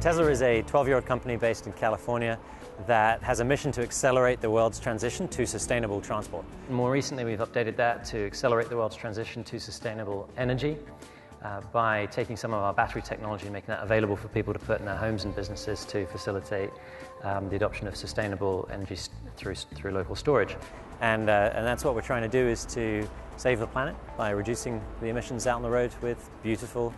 Tesla is a 12-year-old company based in California that has a mission to accelerate the world's transition to sustainable transport. More recently, we've updated that to accelerate the world's transition to sustainable energy by taking some of our battery technology and making that available for people to put in their homes and businesses to facilitate the adoption of sustainable energy through local storage. And that's what we're trying to do, is to save the planet by reducing the emissions out on the road with beautiful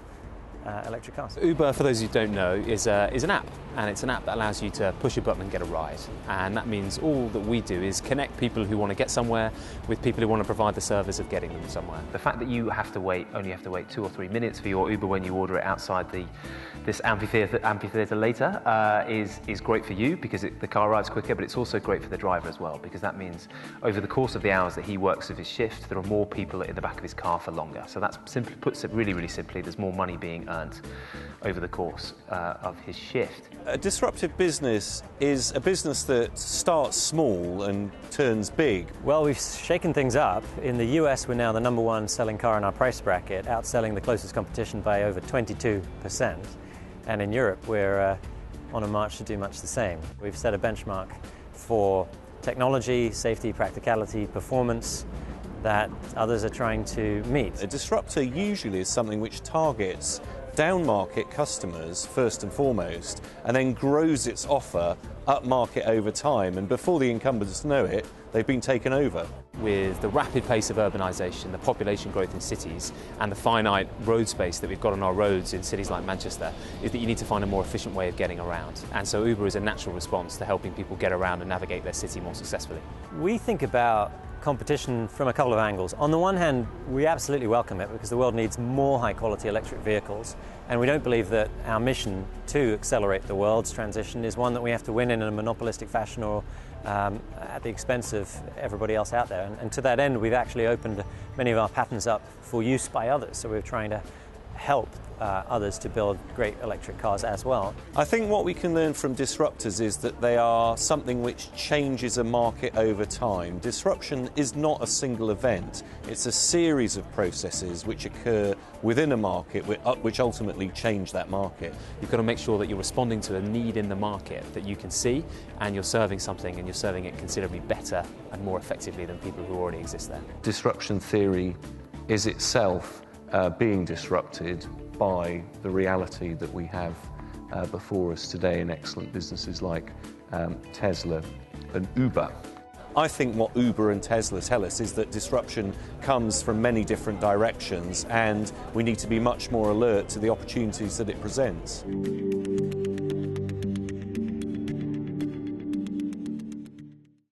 electric cars. Uber, for those who don't know, is an app, and it's an app that allows you to push a button and get a ride. And that means all that we do is connect people who want to get somewhere with people who want to provide the service of getting them somewhere. The fact that you only have to wait 2 or 3 minutes for your Uber when you order it outside this amphitheatre later is great for you, because the car arrives quicker, but it's also great for the driver as well, because that means over the course of the hours that he works of his shift, there are more people in the back of his car for longer. So that simply puts it really simply, there's more money being earned over the course of his shift. A disruptive business is a business that starts small and turns big. Well, we've shaken things up. In the US, we're now the #1 selling car in our price bracket, outselling the closest competition by over 22%. And in Europe, we're on a march to do much the same. We've set a benchmark for technology, safety, practicality, performance that others are trying to meet. A disruptor usually is something which targets down-market customers first and foremost, and then grows its offer up-market over time, and before the incumbents know it, they've been taken over. With the rapid pace of urbanisation, the population growth in cities, and the finite road space that we've got on our roads in cities like Manchester, is that you need to find a more efficient way of getting around. And so Uber is a natural response to helping people get around and navigate their city more successfully. We think about competition from a couple of angles. On the one hand, we absolutely welcome it, because the world needs more high-quality electric vehicles, and we don't believe that our mission to accelerate the world's transition is one that we have to win in a monopolistic fashion or at the expense of everybody else out there. And to that end, we've actually opened many of our patents up for use by others, so we're trying to help others to build great electric cars as well. I think what we can learn from disruptors is that they are something which changes a market over time. Disruption is not a single event. It's a series of processes which occur within a market which ultimately change that market. You've got to make sure that you're responding to a need in the market that you can see, and you're serving something, and you're serving it considerably better and more effectively than people who already exist there. Disruption theory is itself being disrupted by the reality that we have before us today in excellent businesses like Tesla and Uber. I think what Uber and Tesla tell us is that disruption comes from many different directions, and we need to be much more alert to the opportunities that it presents.